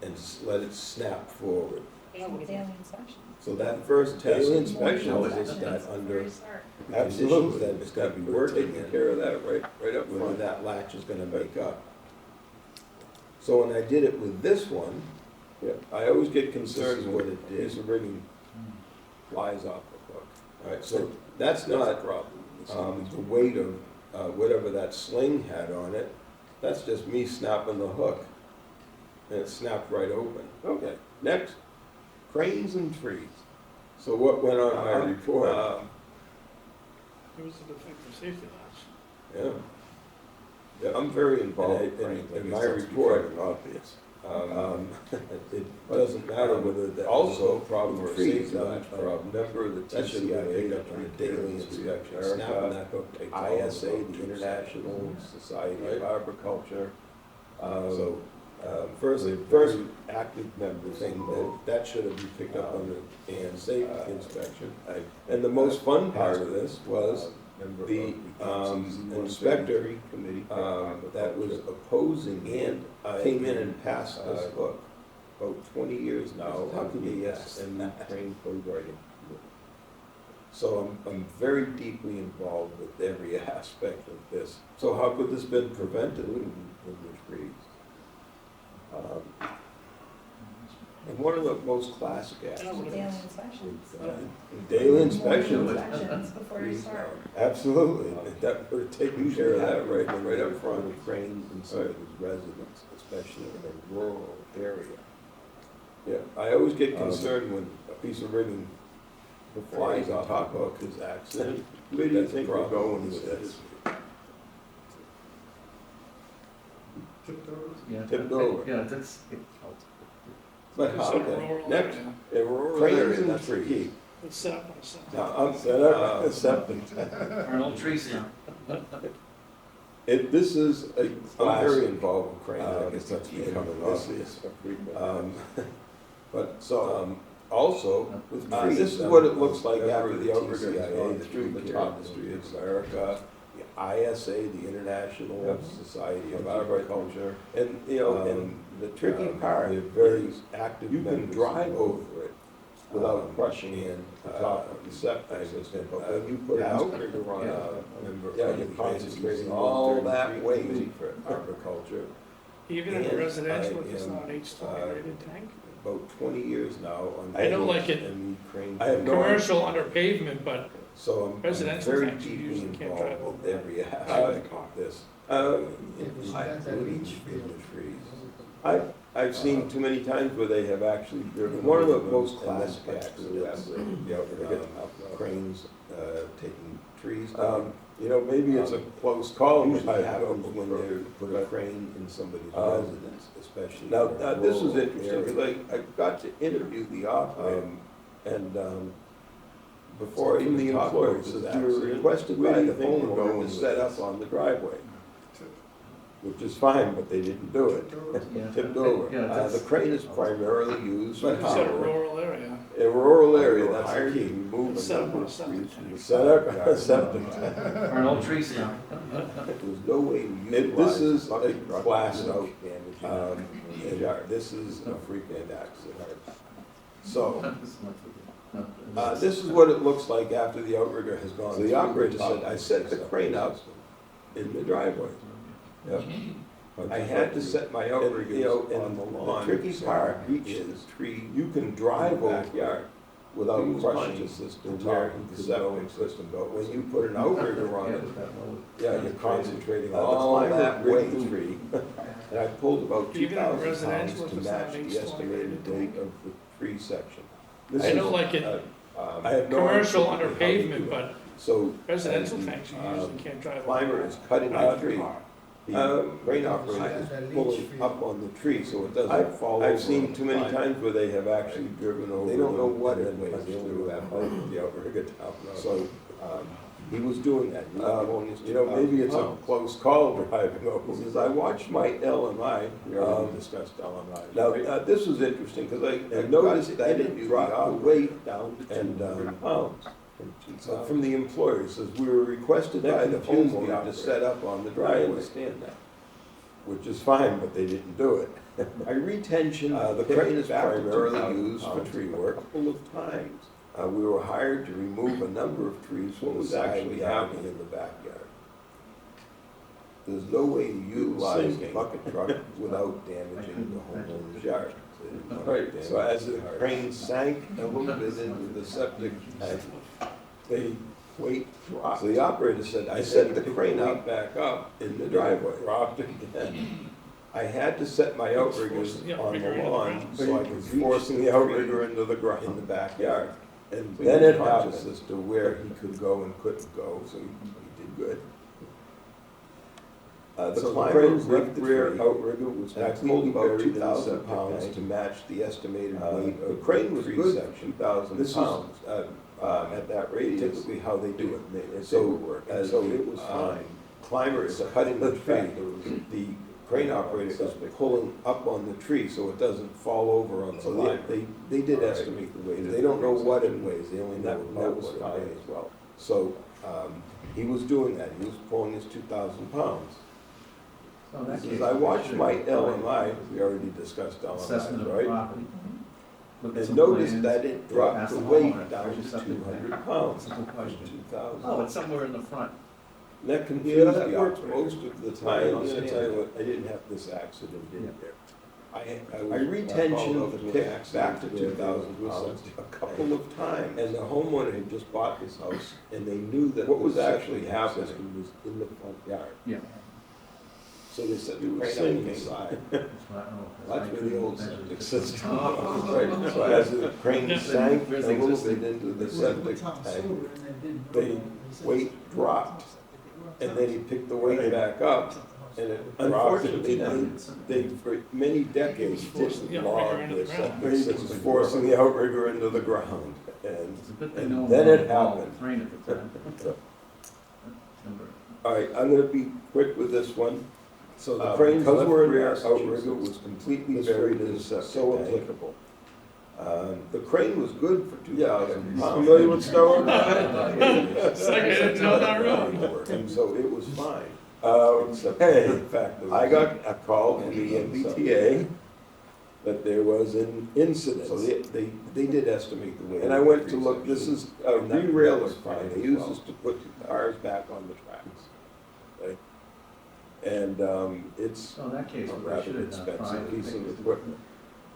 and let it snap forward. Daily inspection. So that first test Daily inspection inspection. tells us that under Very smart. the conditions Absolutely, that it's gonna be we're working taking in, care of that right up whether front. that latch is gonna make up. So when I did it with this one, Yeah, I always get this is concerned what when it a did. piece of rigging flies off the hook. Alright, so That's that's not, a problem. The weight of whatever that sling had on it, that's just me snapping the hook. And it snapped right open. okay, next. Cranes and trees. So what went on my report? It was a defective safety latch. Yeah. Yeah, I'm very and involved I- with cranes. I in guess my that's report, becoming obvious. it doesn't matter whether that was a Also, hook problem or a trees, safety I'm latch a problem. member of the That should have been TCIA, picked up on a daily inspection. Snapping that hook takes all of ISA, about the 2 International Society Right. of Agriculture. So, first active member thing, that should have been picked up on the safety inspection. And the most fun part of this was the inspector Committee. that was opposing and came in and passed this hook. About 20 years now, How can you yes, pass and that? trained code writing. So I'm very deeply involved with every aspect of this. So how could this been prevented with the trees? And one of the most classic Daily accidents. inspections. Daily inspection. Morning inspections before you start. Absolutely, that would take care of that right up front. front. With cranes and some of his residents, especially in a rural area. Yeah, I always get Um, concerned when a piece of rigging Flies flies off off the the hook hook. is accident. Where do you That's a think we're problem going with with this? Tipped over. Yeah. Tipped over. Yeah, that's, But It's how, a okay, rural next, area. a rural Cranes area, and that's the trees. key. It's set up on a set. Now, I'm set up, accepting. Arnold Trees now. This is a I'm classic. very involved with cranes, I guess that's and becoming this obvious. is, a frequent. But so, also, With this trees, is I'm what it a looks like member after of the the outrigger TCIA, has gone the through Tree the Care top Industry of of America, the ISA, the International Yep. Society of Agriculture. Agriculture. And, you know, Um, and the tricky part, they're very is active you can members drive of over it without crushing in the top of the septic system, but when you put an outrigger on it, yeah, you're concentrating all that weight for agriculture. Even in And a residential, if it's I am, not an H20 rated tank. About 20 years now on. I don't like it. And we crane. I have no Commercial under pavement, but So I'm residential very tanks, you deeply usually can't involved drive with every aspect of this. Including I've the trees. seen too many times where they have actually driven. One of the over most them, and classic then accidents, the cranes taking trees Um, down. You know, maybe it's a close call. Usually I happens don't when know. they put a crane in somebody's Um, residence, especially. Now, in a this was rural interesting, area. because I got to interview the operator, and before I From the even talked employer, about it says this you were accident, requested where by do you the think we're homeowner going with to set this? up on the driveway, which is fine, but they didn't do it. Tipped over. Yeah, The crane is primarily used for But it's a power. rural area. In a rural area, They were that's the hired key, to remove a Set up number on a of septic trees tank. from the set up on a septic tank. Or an old tree stump. There's no way to This utilize is a bucket truck classic, without and this is a frequent accident. So, this is what it looks like after the outrigger has gone. So the through operator top said, I of set the septic crane up system. in the driveway. Yep. I had to set my And, outriggers you know, on and the the lawn. tricky so part I reach is the tree, you can drive over backyard without He was crushing conscious as to the where top he of the could septic go. system, but when you put an outrigger on it, Yeah, you're concentrating the all climber that rigged weight. the tree, and I pulled about Even in 2,000 residential, pounds if to it's not match an the H20 estimated rated weight tank. of the tree section. I don't like it. I have no Commercial idea under how they do pavement, it. but So, residential as the, tanks, you usually can't drive. climber is cutting over the tree, car. the crane operator is pulling up on the tree, so it doesn't fall over. I've seen too many times where they have actually driven over. They don't know them what and it then weighs, they punched only through know that that hole. the outrigger down. So, he was doing that. He was pulling his You know, maybe it's a 2,000 pounds. close call driving over. Because I watched my LMI, We already discussed LMI. now, this was interesting, because I And noticed got that to it interview dropped the the weight down to and 200 pounds. So From the employer, it says, we were requested That by the confused the homeowner to operator. set up on the I driveway, understand that. which is fine, but they didn't do it. I retensioned, the crane is primarily used for tree work a couple of times. We were hired to remove a number of trees from the was side actually of the house. happening in the backyard? There's no way to utilize a sinking. bucket truck without damaging the homeowner's yard. Right, So as the crane sank a little bit into the septic tank, the weight dropped. So the operator said, I set the crane up back up in the driveway. Dropped again. I had to set my outriggers Forcing the on outrigger the into the lawn ground. so I could forcing the outrigger into the ground in the backyard. And then it happened as to where he could go and couldn't go, so he did good. The So the climber crane's left left the the rear tree, outrigger was and I completely pulled about buried in the 2,000 septic pounds tank to match the estimated Uh, weight the of crane was tree good, section, 2,000 This is, pounds. At that radius. typically how they do it. It's So, paperwork. as So the, it was fine. climber is cutting the tree, the crane operator is Septic. pulling up on the tree so it doesn't fall over on the So line. they did All right. estimate the weight. They don't know what it weighs, they only And know that about was what fine it weighs. as well. So, he was doing that, he was pulling his 2,000 pounds. So in that He case, says, I watched should my probably LMI, we already discussed Assessment LMI, of right? property. Look at And some noticed plans, that it dropped ask the the weight homeowner, down where's to your septic 200 tank? pounds. Simple question. 2,000. Oh, it's somewhere in the front. And that confused that the works operator. most of the I time. I'll understand. tell you what, I didn't have this accident, did Yeah. I retensioned the pick back to 2,000 pounds a couple of times. And the homeowner had just bought this house, and they knew that What was the actually septic happening? system was in the front yard. Yeah. So they set the It was crane up on the sinking. side. That's what I know. That's where the old Measure septic the system Oh. was. So as the crane Yeah. sank a Where's the little existing? bit into the They septic put Tom tank, Sawyer and they didn't the know. He said weight septic dropped, works. and then he picked the weight back up, and it unfortunately, they, for many decades, Forcing the didn't outrigger log into the the ground. septic system, forcing the outrigger into the ground. And, It's a good thing and no one then was it involved happened. with rain at the time. Number- All right, I'm gonna be quick with this one. So the The crane's because left we're in rear Massachusetts, outrigger was completely This buried one in the is septic so tank. applicable. The crane was good for 2,000 pounds. Familiar with Stowe? It's like I didn't know that really. And so it was fine. Hey, In fact, I got a call from the MBTA that there was an incident. So they did estimate the weight. And I went to look, this is a re-railer crane, they use this to put cars back on the tracks. Okay? And, it's So in that case, a we rather should have expensive piece of equipment.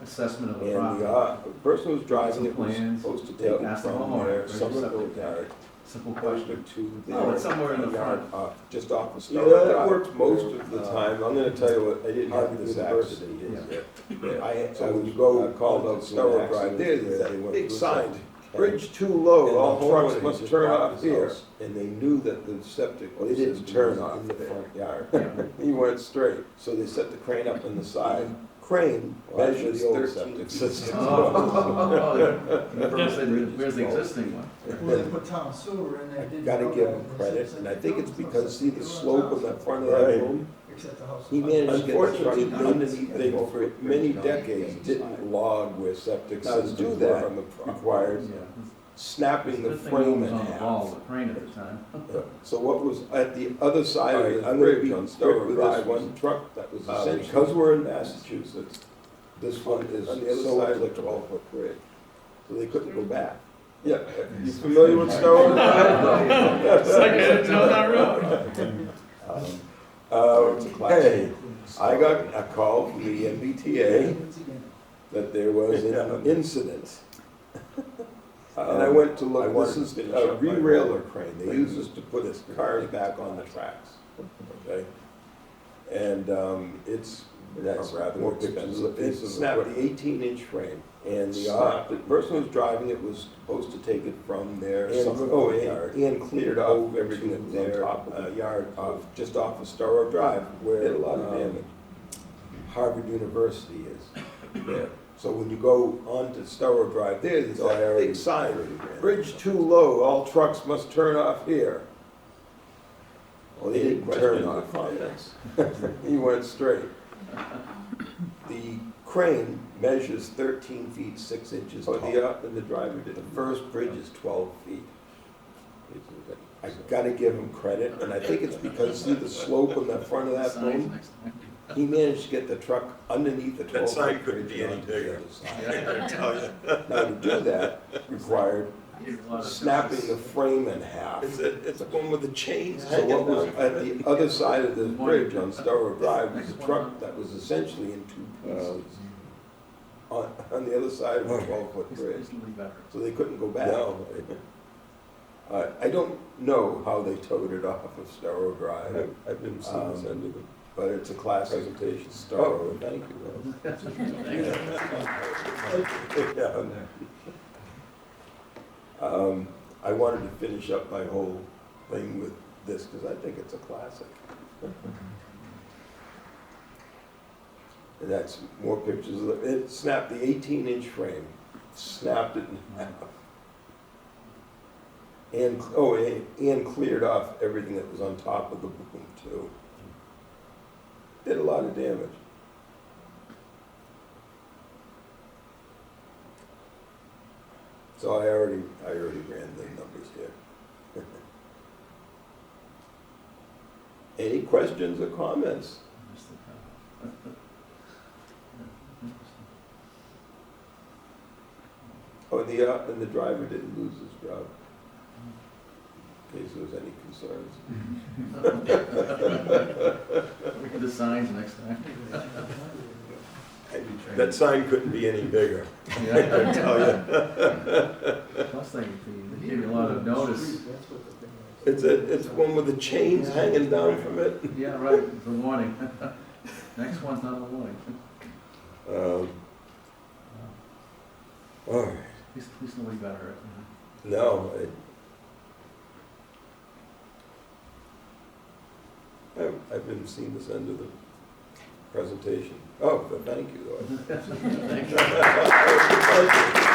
assessment of the And property. the person who was driving it was Plans. supposed to take it Ask the from homeowner, their where's your Somerville septic tank? yard Simple closer question. to Oh, their it's somewhere in the yard, front. just off of Yeah, Stella that Drive. works most of the time. I'm gonna tell you what, I didn't have Harvard this University accident. is So when you go called onto out Stella Stella Drive, there's that big sign, Bridge too and low, the all trucks homeowner must just turn bought off his here. house, and they knew that the septic Well, they didn't system turn was off in the there. front yard. Yeah. He went straight. So they set the crane up on the side. Crane Well, that's measures the old 13 septic feet. system. Oh, you first said, where's the existing one? Well, they put town sewer in there, didn't. Gotta know give that, him and they credit, said, and I think it's "No, because, see the it's slope not on the town front of sewer, that room? Except the house. He managed to get the Unfortunately, truck underneath they, the for many decades, didn't log where septic Now, to systems do were that on the property. required Yeah. snapping the Good thing frame was in on the wall, half. the crane at the time. So what was at the other side All of right, the I'm gonna bridge be on strict Stowe with Drive this was one. a truck that was Because essentially we're in Massachusetts, this one is on the other so side of the applicable. 12-foot bridge. So they couldn't go back. Yeah, you familiar with Stowe Drive? It's like I didn't know that road. Hey, I got a call from the MBTA that there was an incident. And I went to look, this is a re-railer crane, they use this to put cars back on the tracks, okay? And, it's That's a rather more expensive, it pieces of snapped the equipment. 18-inch frame, and Snapped the person who was driving it was supposed to take it from their And- Somerville and- yard, and cleared off everything that was on their, top of the yard, just off of Storrow Drive, where Did a lot of damage. Harvard University is there. So when you go onto Storrow Drive, there's So I that already- big sign, already ran bridge it. too low, all trucks must turn off here. Well, they didn't turn questions or off. comments? He went straight. The crane measures 13 feet 6 inches tall. And the driver The didn't. first bridge is 12 feet. I gotta give him credit, and I think it's because, see the slope on the front of that Signs boom? next time. He managed to get the truck underneath the 12 That sign foot couldn't bridge be any onto the bigger. other side. Yeah. I tell you. Now, to do that required There's a lot of snapping the difference. frame in half. It's one with the chains So hanging what was down. at the other side of the bridge on Storrow Drive was a truck that was essentially in two pieces. On the other side of the 12-foot It's bridge, reasonably better. so they couldn't go back. No, I don't know how they towed it off of Storrow Drive, I've been seeing this end of the but it's a classic presentation. Storrow. Oh, thank you. Yeah. I wanted to finish up my whole thing with this because I think it's a classic. And that's more pictures of it. It snapped the 18-inch frame, snapped it in half. And cleared off everything that was on top of the boom too. Did a lot of damage. So I already ran the numbers here. Any questions or comments? Just the top. Oh, and the driver didn't lose his job. In case there was any concerns. Look at the signs next time. That sign couldn't be any bigger, Yeah. I tell you. Plus they give you a lot of notice. It's one with the chains hanging down from it. Yeah, right, the warning. Next one's not a warning. All right. At least nobody got hurt. No, I've been seeing this end of the presentation. Oh, but thank you, though. Thank you. Thank you.